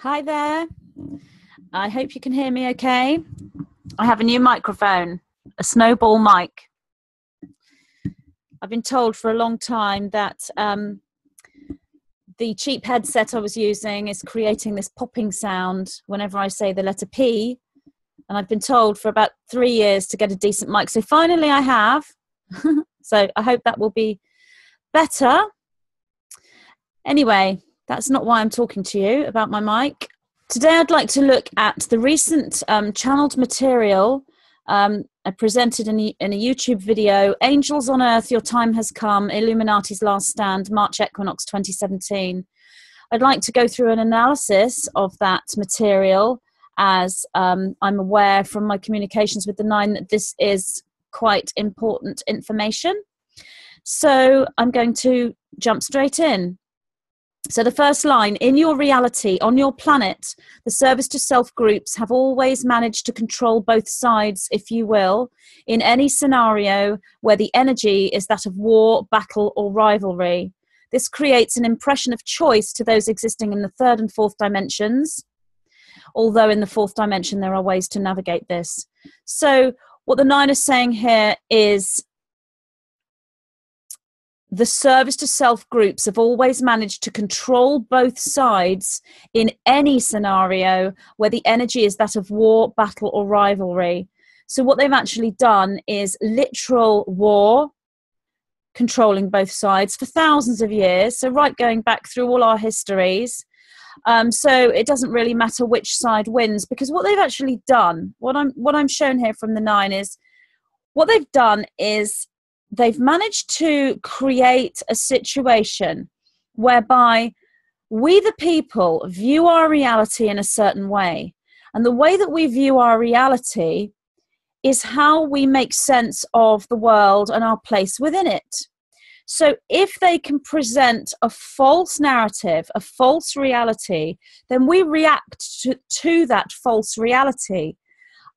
Hi there. I hope you can hear me okay. I have a new microphone, a snowball mic. I've been told for a long time that the cheap headset I was using is creating this popping sound whenever I say the letter P. And I've been told for about 3 years to get a decent mic. So finally I have. So I hope that will be better. Anyway, that's not why I'm talking to you about my mic. Today I'd like to look at the recent channeled material I presented in a YouTube video, Angels on Earth, Your Time Has Come, Illuminati's Last Stand, March Equinox 2017. I'd like to go through an analysis of that material as I'm aware from my communications with the Nine that this is quite important information. So I'm going to jump straight in. So the first line, in your reality, on your planet, the service to self groups have always managed to control both sides, if you will, in any scenario where the energy is that of war, battle, or rivalry. This creates an impression of choice to those existing in the third and fourth dimensions, although in the fourth dimension there are ways to navigate this. So what the Nine is saying here is the service to self groups have always managed to control both sides in any scenario where the energy is that of war, battle, or rivalry. So what they've actually done is literal war, controlling both sides for thousands of years. So right going back through all our histories. So it doesn't really matter which side wins, because what they've actually done, what I'm shown here from the Nine is, what they've done is they've managed to create a situation whereby we, the people, view our reality in a certain way. And the way that we view our reality is how we make sense of the world and our place within it. So if they can present a false narrative, a false reality, then we react to that false reality.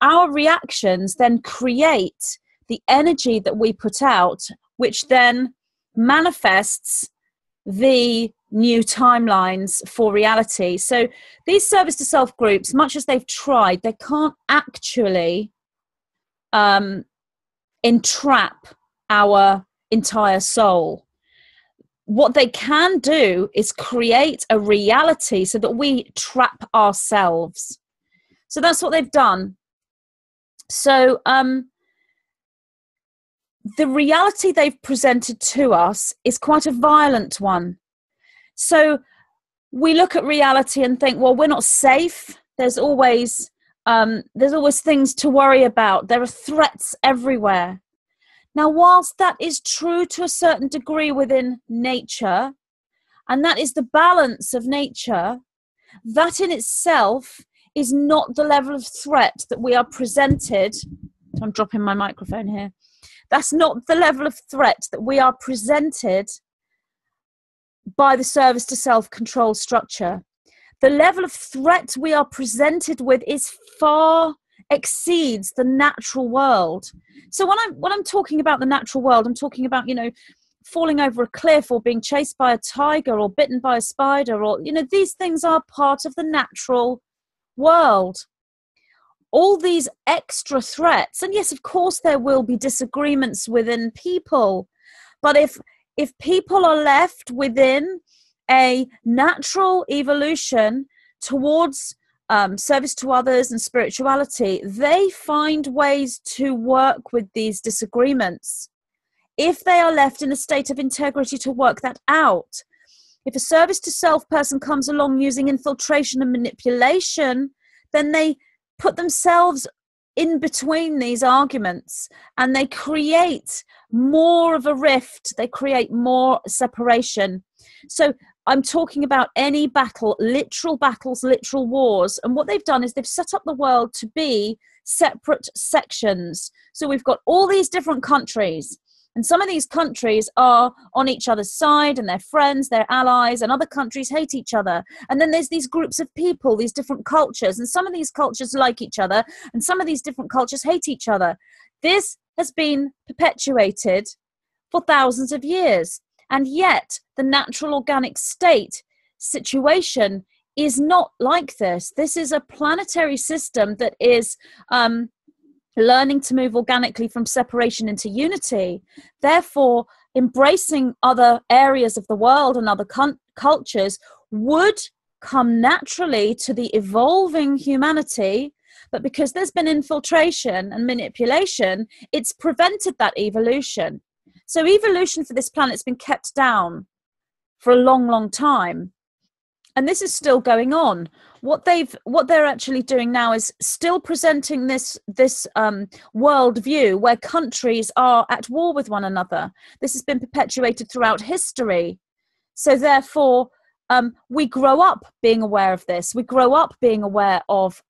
Our reactions then create the energy that we put out, which then manifests the new timelines for reality. So these service to self groups, much as they've tried, they can't actually entrap our entire soul. What they can do is create a reality so that we trap ourselves. So that's what they've done. So the reality they've presented to us is quite a violent one. So we look at reality and think, well, we're not safe. There's always things to worry about. There are threats everywhere. Now, whilst that is true to a certain degree within nature, and that is the balance of nature, that in itself is not the level of threat that we are presented. I'm dropping my microphone here. That's not the level of threat that we are presented by the service to self-control structure. The level of threat we are presented with is far exceeds the natural world. So when I'm talking about the natural world, I'm talking about, falling over a cliff or being chased by a tiger or bitten by a spider, or, these things are part of the natural world. All these extra threats, and yes, of course there will be disagreements within people, but if people are left within a natural evolution towards service to others and spirituality, they find ways to work with these disagreements. If they are left in a state of integrity to work that out. If a service to self person comes along using infiltration and manipulation, then they put themselves in between these arguments and they create more of a rift. They create more separation. So I'm talking about any battle, literal battles, literal wars. And what they've done is they've set up the world to be separate sections. So we've got all these different countries. And some of these countries are on each other's side and they're friends, they're allies, and other countries hate each other. And then there's these groups of people, these different cultures, and some of these cultures like each other and some of these different cultures hate each other. This has been perpetuated for thousands of years. And yet the natural organic state situation is not like this. This is a planetary system that is learning to move organically from separation into unity, therefore embracing other areas of the world and other cultures would come naturally to the evolving humanity. But because there's been infiltration and manipulation, it's prevented that evolution. So evolution for this planet's been kept down for a long, long time. And this is still going on. What they're actually doing now is still presenting this world view where countries are at war with one another. This has been perpetuated throughout history. So therefore, we grow up being aware of this. We grow up being aware of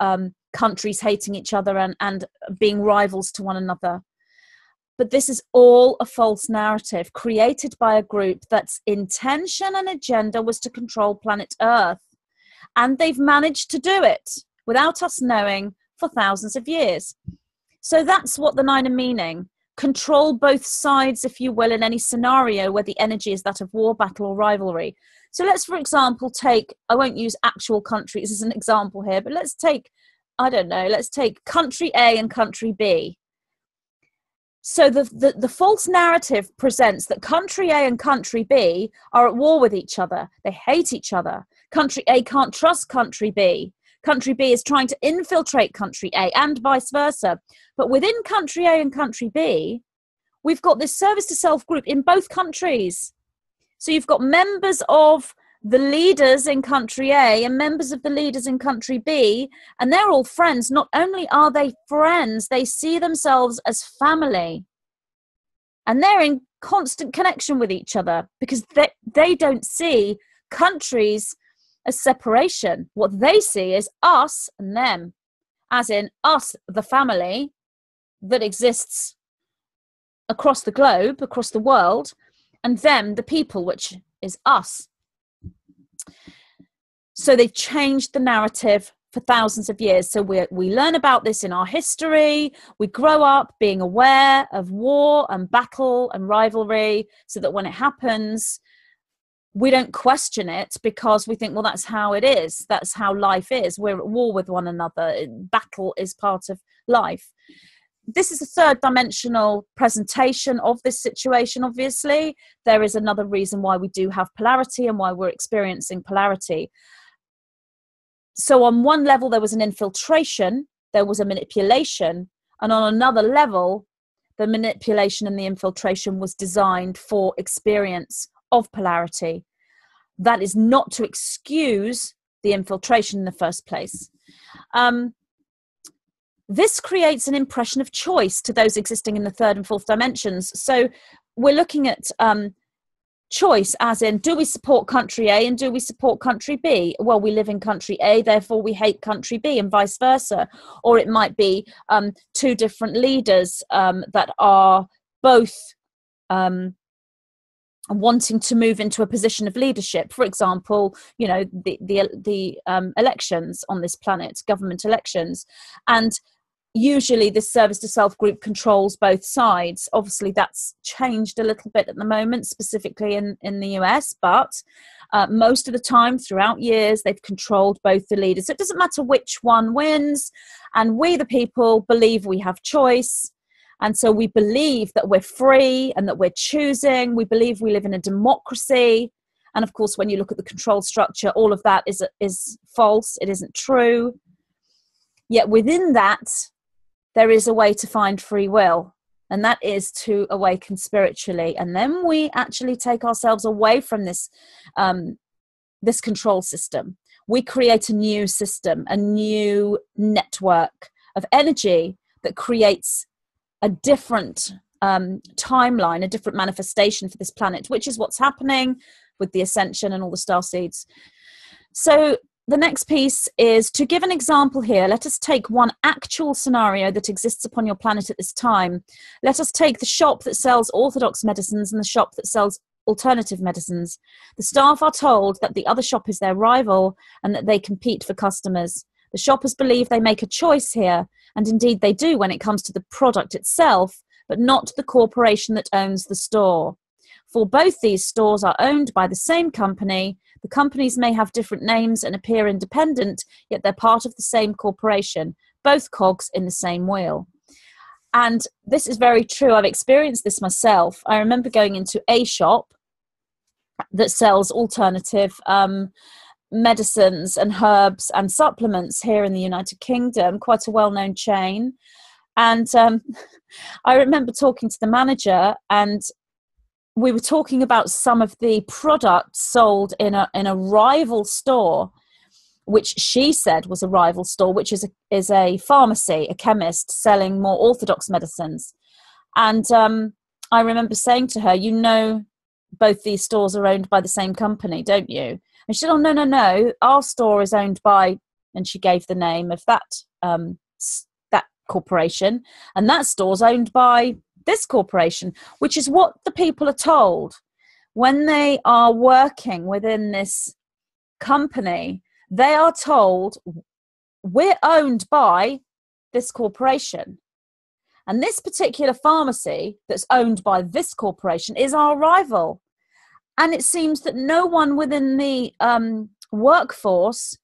countries hating each other and being rivals to one another. But this is all a false narrative created by a group that's intention and agenda was to control planet Earth. And they've managed to do it without us knowing for thousands of years. So that's what the nine are meaning. Control both sides, if you will, in any scenario where the energy is that of war, battle, or rivalry. So let's, for example, take, I won't use actual countries as an example here, but let's take, I don't know, let's take country A and country B. So the false narrative presents that country A and country B are at war with each other. They hate each other. Country A can't trust country B. Country B is trying to infiltrate country A and vice versa. But within country A and country B, we've got this service to self group in both countries. So you've got members of the leaders in country A and members of the leaders in country B, and they're all friends. Not only are they friends, they see themselves as family. And they're in constant connection with each other because they don't see countries as separation. What they see is us and them, as in us, the family that exists across the globe, across the world, and them, the people, which is us. So they've changed the narrative for thousands of years. So we learn about this in our history. We grow up being aware of war and battle and rivalry so that when it happens, we don't question it because we think, well, that's how it is. That's how life is. We're at war with one another. Battle is part of life. This is a third dimensional presentation of this situation, obviously. There is another reason why we do have polarity and why we're experiencing polarity. So on one level, there was an infiltration, there was a manipulation, and on another level, the manipulation and the infiltration was designed for experience of polarity. That is not to excuse the infiltration in the first place. This creates an impression of choice to those existing in the third and fourth dimensions. So we're looking at choice as in, do we support country A and do we support country B? Well, we live in country A, therefore we hate country B, and vice versa. Or it might be two different leaders that are both wanting to move into a position of leadership. For example, you know, the elections on this planet, government elections, and usually this service to self group controls both sides. Obviously that's changed a little bit at the moment, specifically in the US, but most of the time throughout years they've controlled both the leaders. So it doesn't matter which one wins, and we the people believe we have choice. And so we believe that we're free and that we're choosing. We believe we live in a democracy. And of course, when you look at the control structure, all of that is false. It isn't true. Yet within that, there is a way to find free will. And that is to awaken spiritually. And then we actually take ourselves away from this, this control system. We create a new system, a new network of energy that creates a different timeline, a different manifestation for this planet, which is what's happening with the ascension and all the star seeds. So the next piece is to give an example here. Let us take one actual scenario that exists upon your planet at this time. Let us take the shop that sells orthodox medicines and the shop that sells alternative medicines. The staff are told that the other shop is their rival and that they compete for customers. The shoppers believe they make a choice here, and indeed they do when it comes to the product itself, but not the corporation that owns the store. For both these stores are owned by the same company, The companies may have different names and appear independent, yet they're part of the same corporation, both cogs in the same wheel. And this is very true. I've experienced this myself. I remember going into a shop that sells alternative medicines and herbs and supplements here in the United Kingdom, quite a well-known chain. And I remember talking to the manager, and we were talking about some of the products sold in a rival store, which she said was a rival store, which is a pharmacy, a chemist selling more orthodox medicines. And I remember saying to her, you know, both these stores are owned by the same company, don't you? And she said, oh, no, our store is owned by, and she gave the name of that corporation, and that store's owned by this corporation, which is what the people are told when they are working within this company. They are told, we're owned by this corporation. And this particular pharmacy that's owned by this corporation is our rival. And it seems that no one within the workforce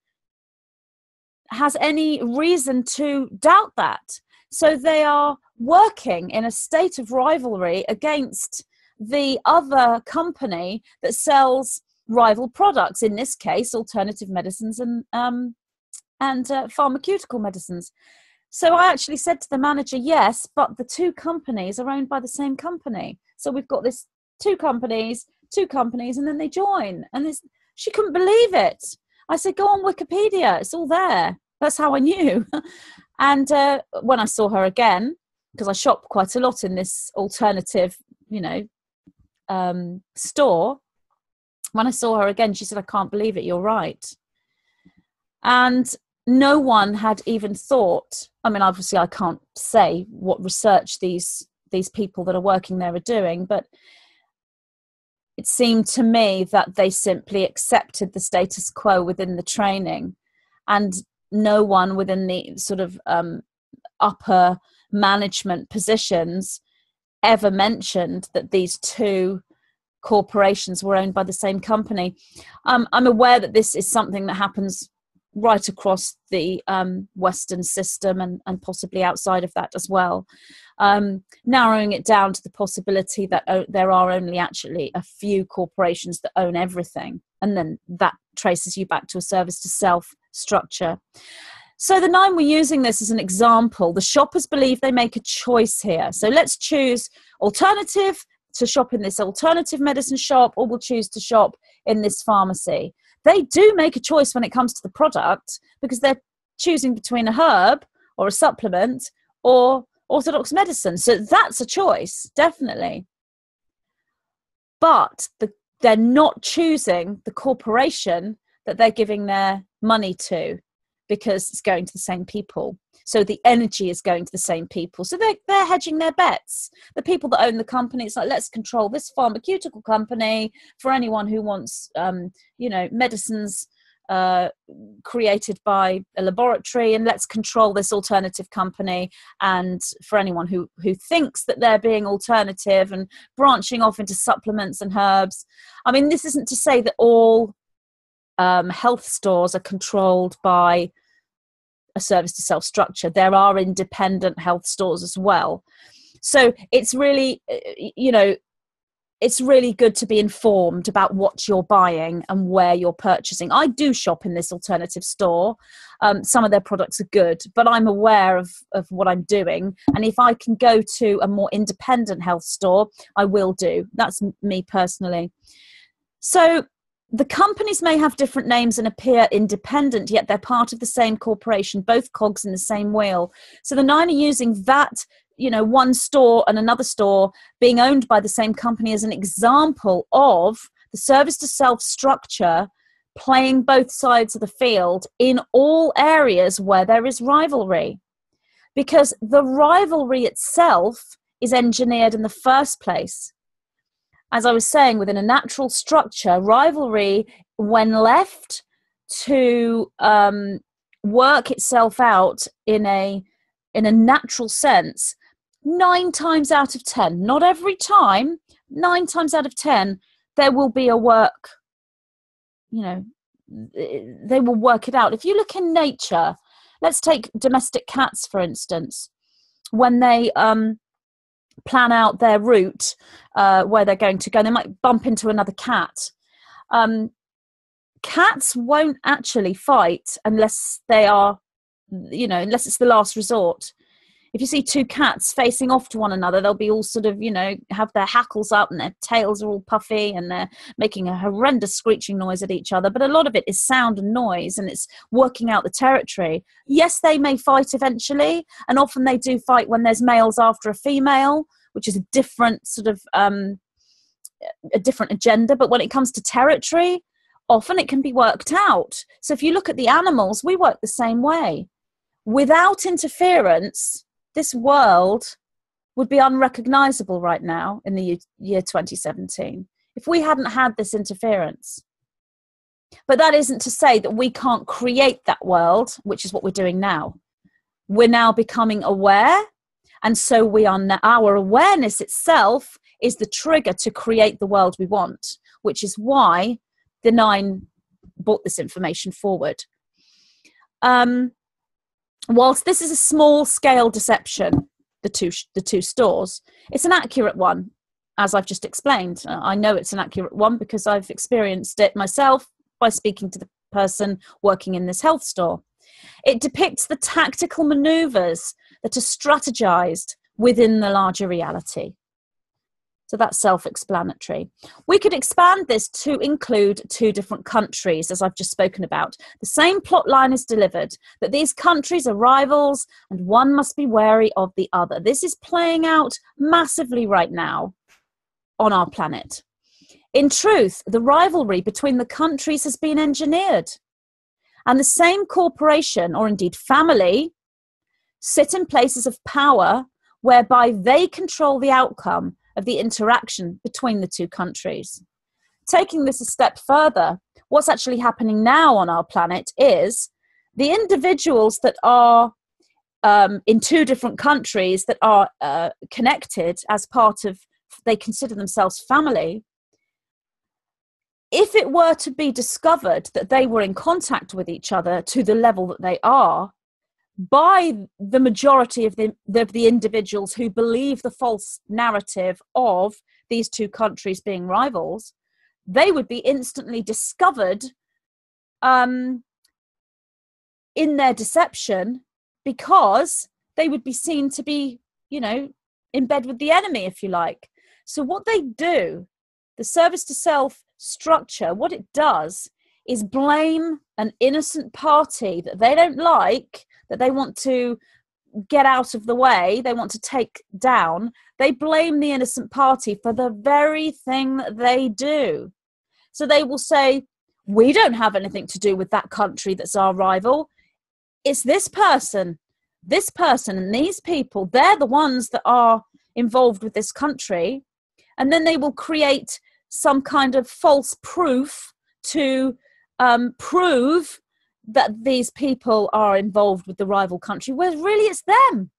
has any reason to doubt that. So they are working in a state of rivalry against the other company that sells rival products, in this case alternative medicines and pharmaceutical medicines. So I actually said to the manager, yes, but the two companies are owned by the same company. So we've got this two companies, and then they join. And she couldn't believe it. I said, go on Wikipedia, it's all there. That's how I knew. And when I saw her again, because I shop quite a lot in this alternative, store, when I saw her again, she said, I can't believe it, you're right. And no one had even thought, I mean, obviously I can't say what research these people that are working there are doing, but it seemed to me that they simply accepted the status quo within the training, and no one within the sort of upper management positions ever mentioned that these two corporations were owned by the same company. I'm aware that this is something that happens right across the Western system and possibly outside of that as well. Narrowing it down to the possibility that there are only actually a few corporations that own everything, and then that traces you back to a service to self structure. So the 9, we're using this as an example. The shoppers believe they make a choice here. So let's choose alternative to shop in this alternative medicine shop, or we'll choose to shop in this pharmacy. They do make a choice when it comes to the product, because they're choosing between a herb or a supplement or orthodox medicine. So that's a choice, definitely. But they're not choosing the corporation that they're giving their money to, because it's going to the same people. So the energy is going to the same people. So they're hedging their bets. The people that own the company, it's like, let's control this pharmaceutical company for anyone who wants, medicines created by a laboratory, and let's control this alternative company. And for anyone who thinks that they're being alternative and branching off into supplements and herbs. I mean, this isn't to say that all health stores are controlled by a service to self structure. There are independent health stores as well. So it's really, it's really good to be informed about what you're buying and where you're purchasing. I do shop in this alternative store. Some of their products are good, but I'm aware of what I'm doing. And if I can go to a more independent health store, I will do. That's me personally. So the companies may have different names and appear independent, yet they're part of the same corporation, both cogs in the same wheel. So the 9 are using that, one store and another store being owned by the same company as an example of the service to self structure playing both sides of the field in all areas where there is rivalry. Because the rivalry itself is engineered in the first place. As I was saying, within a natural structure, rivalry, when left to work itself out in a natural sense, 9 times out of 10, not every time, 9 times out of 10, there will be a work, you know, they will work it out. If you look in nature, let's take domestic cats, for instance, when they plan out their route, where they're going to go, they might bump into another cat. Cats won't actually fight unless they are, you know, unless it's the last resort. If you see two cats facing off to one another, they'll be all sort of, you know, have their hackles up and their tails are all puffy and they're making a horrendous screeching noise at each other. But a lot of it is sound and noise, and it's working out the territory. Yes, they may fight eventually, and often they do fight when there's males after a female, which is a different sort of a different agenda. But when it comes to territory, often it can be worked out. So if you look at the animals, we work the same way. Without interference, this world would be unrecognizable right now in the year 2017 if we hadn't had this interference. But that isn't to say that we can't create that world, which is what we're doing now. We're now becoming aware, and so our awareness itself is the trigger to create the world we want, which is why the 9 brought this information forward. Whilst this is a small-scale deception, the two stores, it's an accurate one, as I've just explained. I know it's an accurate one because I've experienced it myself by speaking to the person working in this health store. It depicts the tactical maneuvers that are strategized within the larger reality. So that's self-explanatory. We could expand this to include 2 different countries, as I've just spoken about. The same plot line is delivered, that these countries are rivals and one must be wary of the other. This is playing out massively right now on our planet. In truth, the rivalry between the countries has been engineered. And the same corporation, or indeed family, sit in places of power whereby they control the outcome of the interaction between the 2 countries. Taking this a step further, what's actually happening now on our planet is the individuals that are in 2 different countries that are connected as part of, they consider themselves family. If it were to be discovered that they were in contact with each other to the level that they are, by the majority of the individuals who believe the false narrative of these 2 countries being rivals, they would be instantly discovered in their deception, because they would be seen to be, you know, in bed with the enemy, if you like. So what they do, the service to self structure, what it does is blame an innocent party that they don't like, that they want to get out of the way, they want to take down. They blame the innocent party for the very thing that they do. So they will say, we don't have anything to do with that country that's our rival. It's this person, and these people, they're the ones that are involved with this country. And then they will create some kind of false proof to prove that these people are involved with the rival country, where really it's them.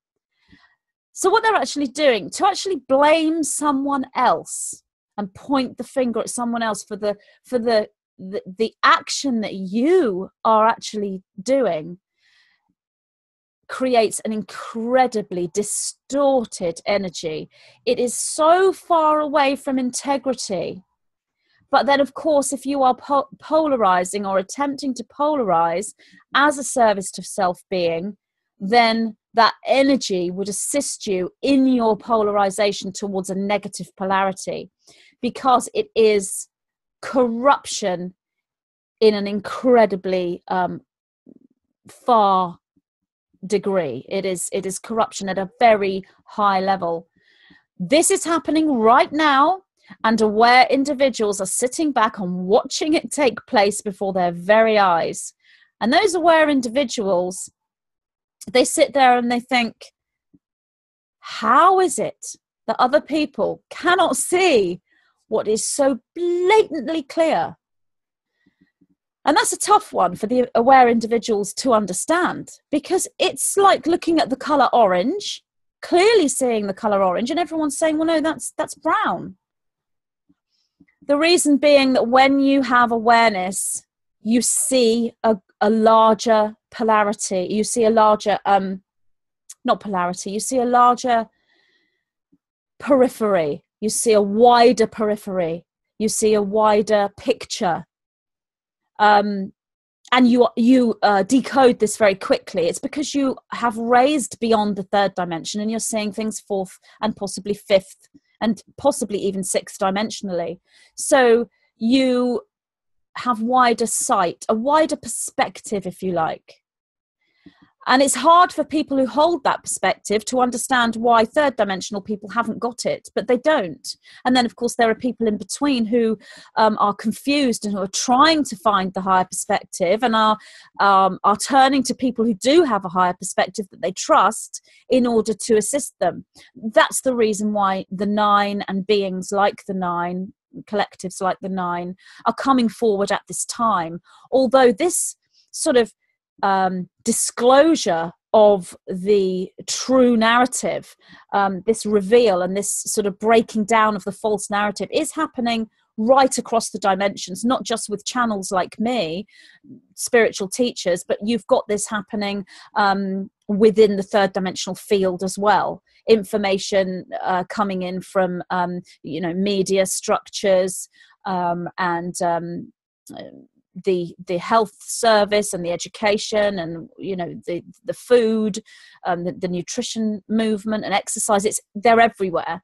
So what they're actually doing, to actually blame someone else and point the finger at someone else for the action that you are actually doing, creates an incredibly distorted energy. It is so far away from integrity. But then, of course, if you are polarizing or attempting to polarize as a service to self-being, then that energy would assist you in your polarization towards a negative polarity, because it is corruption in an incredibly far degree. It is corruption at a very high level. This is happening right now, and aware individuals are sitting back and watching it take place before their very eyes. And those aware individuals, they sit there and they think, how is it that other people cannot see what is so blatantly clear? And that's a tough one for the aware individuals to understand, because it's like looking at the colour orange, clearly seeing the colour orange, and everyone's saying, well, no, that's brown. The reason being that when you have awareness, you see a larger polarity. You see a larger, not polarity, you see a larger periphery. You see a wider periphery. You see a wider picture. And you decode this very quickly. It's because you have raised beyond the third dimension and you're seeing things fourth and possibly fifth and possibly even sixth dimensionally. So you have wider sight, a wider perspective, if you like. And it's hard for people who hold that perspective to understand why third dimensional people haven't got it, but they don't. And then, of course, there are people in between who are confused and who are trying to find the higher perspective and are turning to people who do have a higher perspective that they trust in order to assist them. That's the reason why the nine and beings like the nine, collectives like the nine, are coming forward at this time. Although this sort of disclosure of the true narrative, this reveal and this sort of breaking down of the false narrative is happening right across the dimensions, not just with channels like me, spiritual teachers, but you've got this happening within the third dimensional field as well. Information coming in from media structures and the health service and the education and the food, the nutrition movement and exercise. They're everywhere.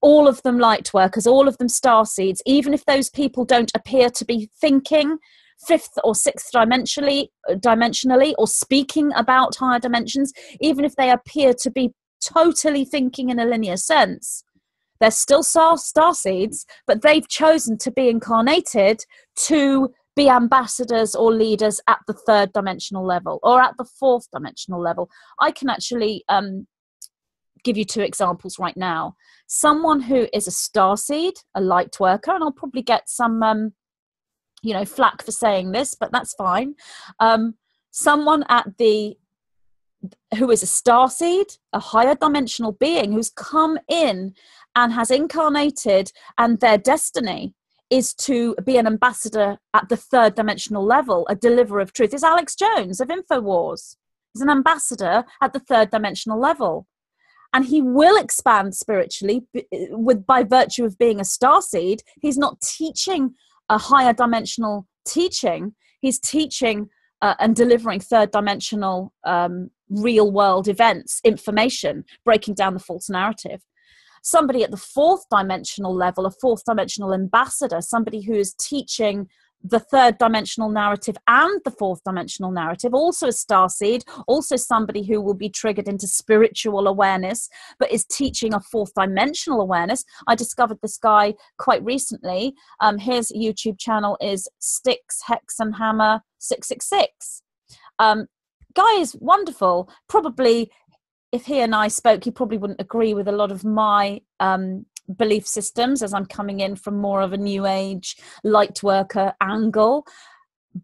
All of them light workers, all of them star seeds. Even if those people don't appear to be thinking fifth or sixth dimensionally or speaking about higher dimensions, even if they appear to be totally thinking in a linear sense, they're still star seeds, but they've chosen to be incarnated to be ambassadors or leaders at the third dimensional level or at the fourth dimensional level. I can actually give you two examples right now. Someone who is a starseed, a light worker, and I'll probably get some flack for saying this, but that's fine. Someone who is a starseed, a higher dimensional being who's come in and has incarnated, and their destiny is to be an ambassador at the third dimensional level, a deliverer of truth, is Alex Jones of InfoWars. He's an ambassador at the third dimensional level. And he will expand spiritually by virtue of being a starseed. He's not teaching a higher dimensional teaching. He's teaching and delivering third dimensional real world events, information, breaking down the false narrative. Somebody at the fourth dimensional level, a fourth dimensional ambassador, somebody who is teaching the third dimensional narrative and the fourth dimensional narrative, also a starseed, also somebody who will be triggered into spiritual awareness, but is teaching a fourth dimensional awareness. I discovered this guy quite recently. His YouTube channel is Sticks, Hex and Hammer 666. Guy is wonderful. Probably, if he and I spoke, he probably wouldn't agree with a lot of my belief systems, as I'm coming in from more of a new age light worker angle.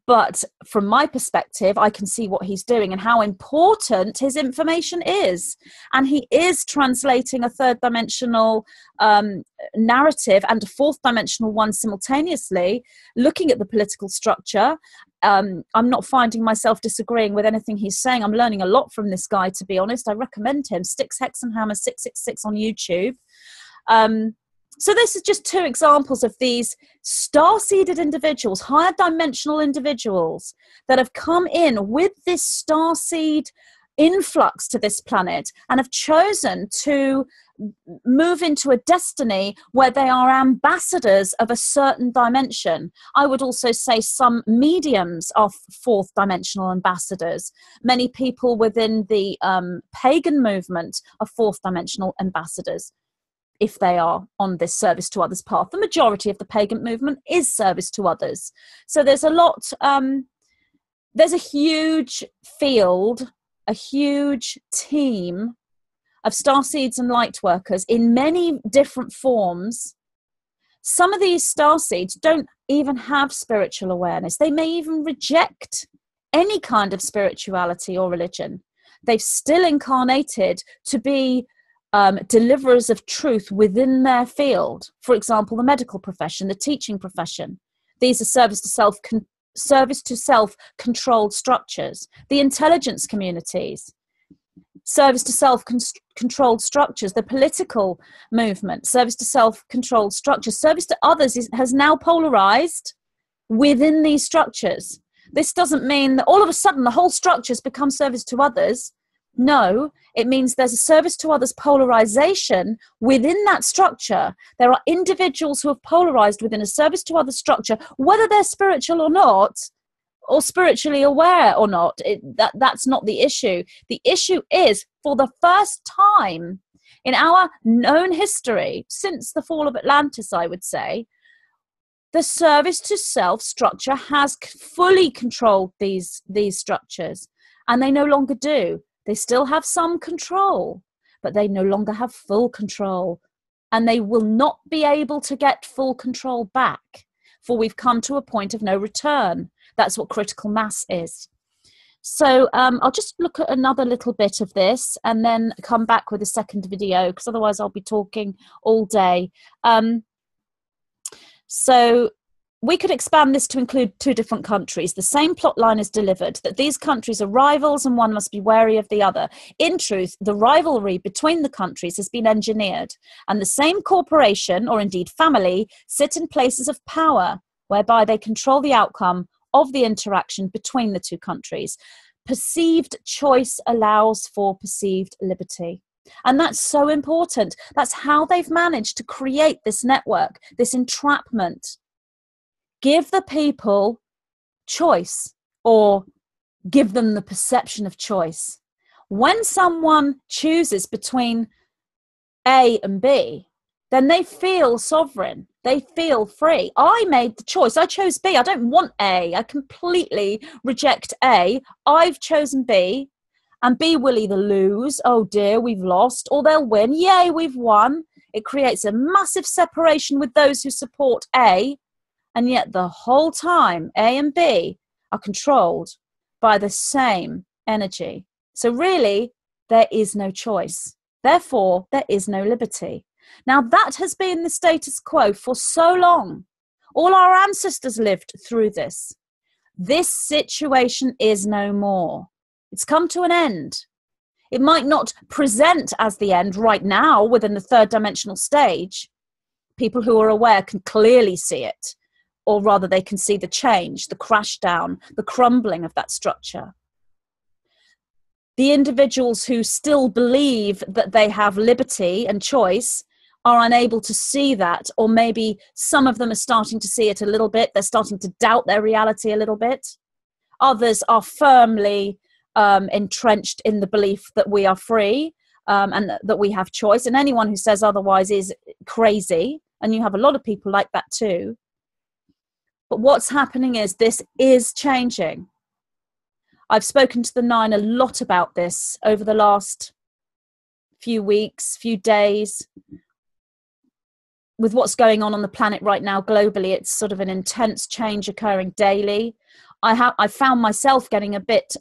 But from my perspective, I can see what he's doing and how important his information is. And he is translating a third dimensional narrative and a fourth dimensional one simultaneously, looking at the political structure. I'm not finding myself disagreeing with anything he's saying. I'm learning a lot from this guy, to be honest. I recommend him. Sticks, Hex and Hammer 666 on YouTube. So this is just two examples of these star-seeded individuals, higher dimensional individuals that have come in with this star-seed influx to this planet and have chosen to move into a destiny where they are ambassadors of a certain dimension. I would also say some mediums are fourth dimensional ambassadors. Many people within the pagan movement are fourth dimensional ambassadors, if they are on this service to others path. The majority of the pagan movement is service to others. So there's a lot, there's a huge field, a huge team of starseeds and light workers in many different forms. Some of these starseeds don't even have spiritual awareness. They may even reject any kind of spirituality or religion. They've still incarnated to be deliverers of truth within their field. For example, the medical profession, the teaching profession. These are service to self controlled structures. The intelligence communities, service to self controlled structures. The political movement, service to self controlled structures. Service to others has now polarized within these structures. This doesn't mean that all of a sudden the whole structures become service to others. No, it means there's a service to others polarization within that structure. There are individuals who have polarized within a service to others structure, whether they're spiritual or not, or spiritually aware or not. That's not the issue. The issue is, for the first time in our known history, since the fall of Atlantis, I would say, the service to self structure has fully controlled these structures, and they no longer do. They still have some control, but they no longer have full control, and they will not be able to get full control back, for we've come to a point of no return. That's what critical mass is. So I'll just look at another little bit of this and then come back with a second video, because otherwise I'll be talking all day. So we could expand this to include 2 different countries. The same plot line is delivered, that these countries are rivals and one must be wary of the other. In truth, the rivalry between the countries has been engineered, and the same corporation, or indeed family, sit in places of power, whereby they control the outcome of the interaction between the 2 countries. Perceived choice allows for perceived liberty. And that's so important. That's how they've managed to create this network, this entrapment. Give the people choice, or give them the perception of choice. When someone chooses between A and B, then they feel sovereign. They feel free. I made the choice. I chose B. I don't want A. I completely reject A. I've chosen B, and B will either lose, oh dear, we've lost, or they'll win, yay, we've won. It creates a massive separation with those who support A, and yet the whole time A and B are controlled by the same energy. So really, there is no choice. Therefore, there is no liberty. Now, that has been the status quo for so long. All our ancestors lived through this. This situation is no more. It's come to an end. It might not present as the end right now within the 3rd dimensional stage. People who are aware can clearly see it, or rather they can see the change, the crash down, the crumbling of that structure. The individuals who still believe that they have liberty and choice are unable to see that, or maybe some of them are starting to see it a little bit. They're starting to doubt their reality a little bit. Others are firmly entrenched in the belief that we are free and that we have choice. And anyone who says otherwise is crazy. And you have a lot of people like that too. But what's happening is this is changing. I've spoken to the 9 a lot about this over the last few weeks, few days. With what's going on the planet right now globally, it's sort of an intense change occurring daily. I found myself getting a bit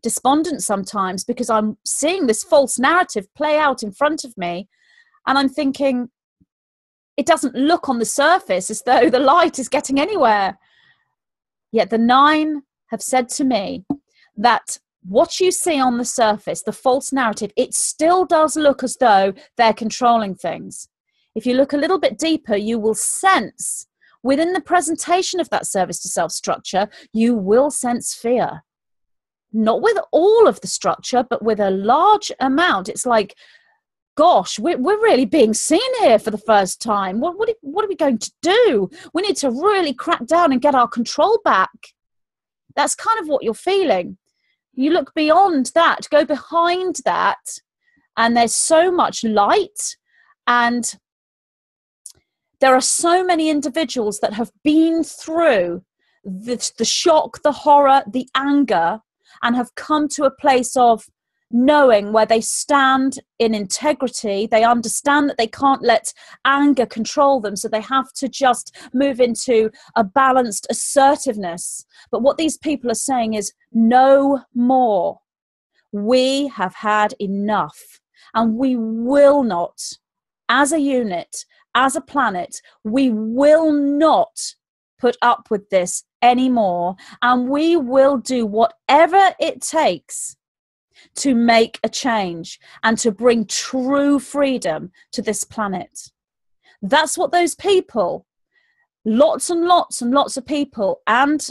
despondent sometimes, because I'm seeing this false narrative play out in front of me, and I'm thinking, it doesn't look on the surface as though the light is getting anywhere. Yet the 9 have said to me that what you see on the surface, the false narrative, it still does look as though they're controlling things. If you look a little bit deeper, you will sense within the presentation of that service to self structure, you will sense fear. Not with all of the structure, but with a large amount. It's like, gosh, we're really being seen here for the first time. What are we going to do? We need to really crack down and get our control back. That's kind of what you're feeling. You look beyond that, go behind that, and there's so much light, and there are so many individuals that have been through the shock, the horror, the anger, and have come to a place of knowing where they stand in integrity. They understand that they can't let anger control them, so they have to just move into a balanced assertiveness. But what these people are saying is no more. We have had enough. And we will not, as a unit, as a planet, we will not put up with this anymore. And we will do whatever it takes to make a change and to bring true freedom to this planet. That's what those people, lots and lots and lots of people, and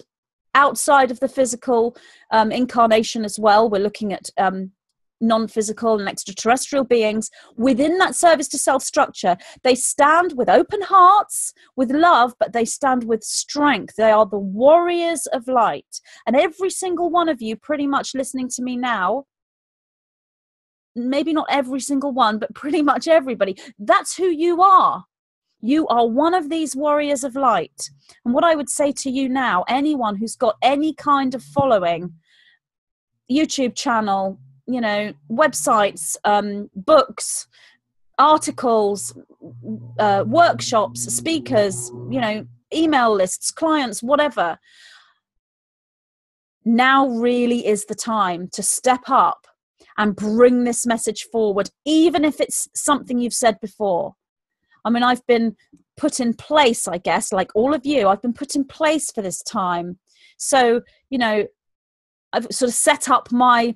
outside of the physical incarnation as well, we're looking at non-physical and extraterrestrial beings within that service to self structure. They stand with open hearts, with love, but they stand with strength. They are the warriors of light. And every single one of you pretty much listening to me now, maybe not every single one, but pretty much everybody, that's who you are. You are one of these warriors of light. And what I would say to you now, anyone who's got any kind of following, YouTube channel, you know, websites, books, articles, workshops, speakers, you know, email lists, clients, whatever. Now really is the time to step up and bring this message forward, even if it's something you've said before. I mean, I've been put in place, I guess, like all of you, I've been put in place for this time. So, you know, I've sort of set up my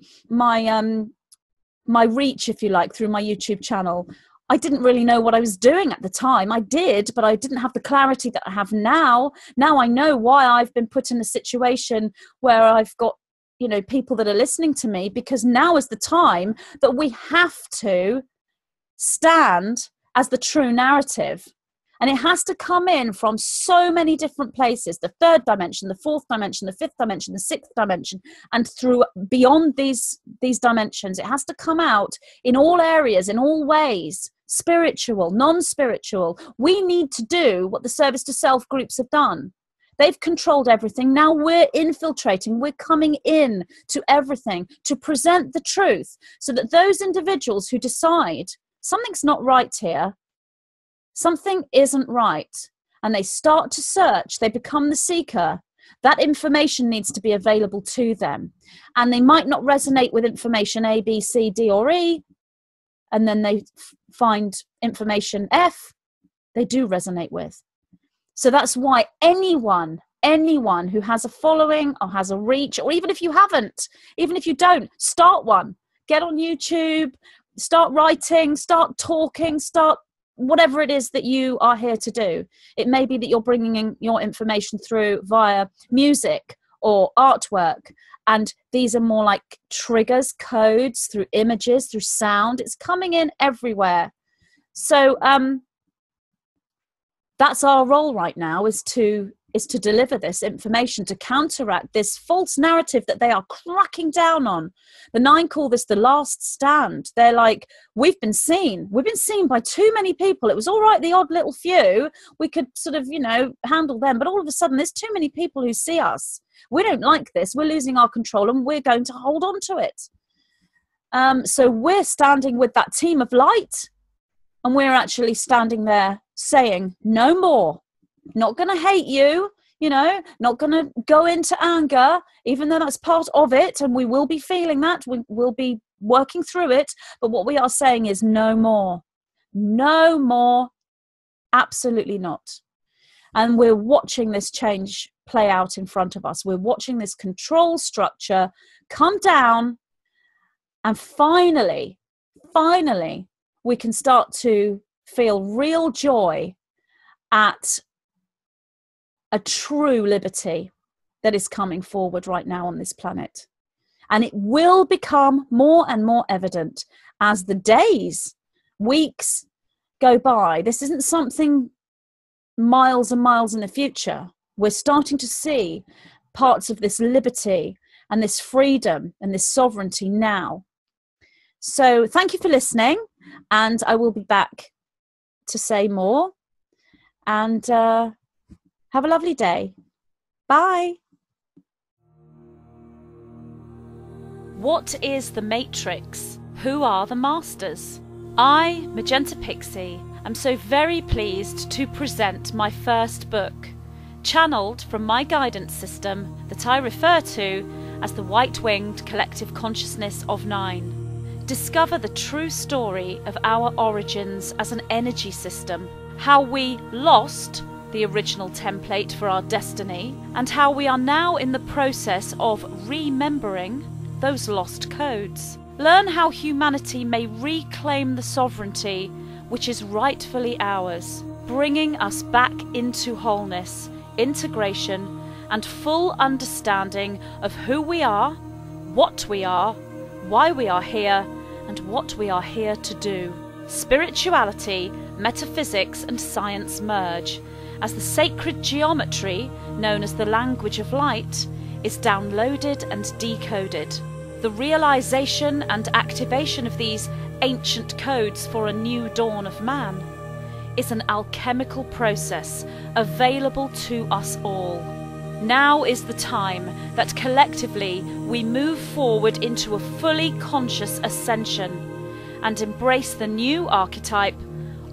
reach, if you like, through my YouTube channel. I didn't really know what I was doing at the time. I did, but I didn't have the clarity that I have now. Now I know why I've been put in a situation where I've got, you know, people that are listening to me, because now is the time that we have to stand as the true narrative. And it has to come in from so many different places, the third dimension, the fourth dimension, the fifth dimension, the sixth dimension, and through beyond these dimensions. It has to come out in all areas, in all ways, spiritual, non-spiritual. We need to do what the service to self groups have done. They've controlled everything. Now we're infiltrating, we're coming in to everything to present the truth, so that those individuals who decide something's not right here, something isn't right, and they start to search, they become the seeker, that information needs to be available to them. And they might not resonate with information A, B, C, D, or E, and then they find information F they do resonate with. So that's why anyone who has a following or has a reach, or even if you haven't, even if you don't, start one. Get on YouTube, start writing, start talking, start whatever it is that you are here to do. It may be that you're bringing in your information through via music or artwork, and these are more like triggers, codes, through images, through sound. It's coming in everywhere. So that's our role right now, is to deliver this information, to counteract this false narrative that they are cracking down on. The Nine call this the last stand. They're like, we've been seen by too many people. It was all right, the odd little few, we could sort of, you know, handle them, but all of a sudden there's too many people who see us. We don't like this, we're losing our control, and we're going to hold on to it. So we're standing with that team of light, and we're actually standing there saying, no more. Not going to hate you, you know, not going to go into anger, even though that's part of it, and we will be feeling that, we will be working through it. But what we are saying is no more. No more. Absolutely not. And we're watching this change play out in front of us. We're watching this control structure come down, and finally, we can start to feel real joy at a true liberty that is coming forward right now on this planet. And it will become more and more evident as the days, weeks go by. This isn't something miles and miles in the future. We're starting to see parts of this liberty and this freedom and this sovereignty now. So thank you for listening, and I will be back to say more. And have a lovely day. Bye. What is the Matrix? Who are the masters? I, Magenta Pixie, am so very pleased to present my first book, channeled from my guidance system that I refer to as the White-Winged Collective Consciousness of Nine. discover the true story of our origins as an energy system, how we lost the original template for our destiny, and how we are now in the process of remembering those lost codes. Learn how humanity may reclaim the sovereignty which is rightfully ours, bringing us back into wholeness, integration, and full understanding of who we are, what we are, why we are here, and what we are here to do. Spirituality, metaphysics, and science merge as the sacred geometry, known as the language of light, is downloaded and decoded. The realization and activation of these ancient codes for a new dawn of man is an alchemical process available to us all. Now is the time that collectively we move forward into a fully conscious ascension and embrace the new archetype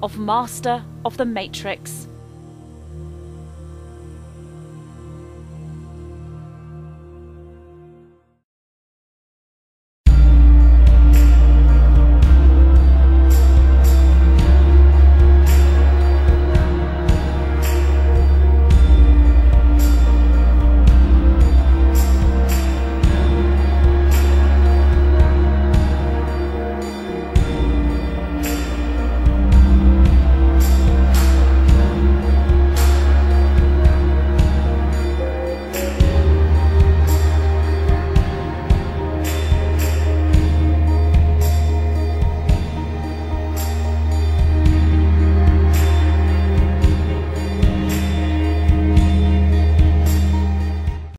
of Master of the Matrix.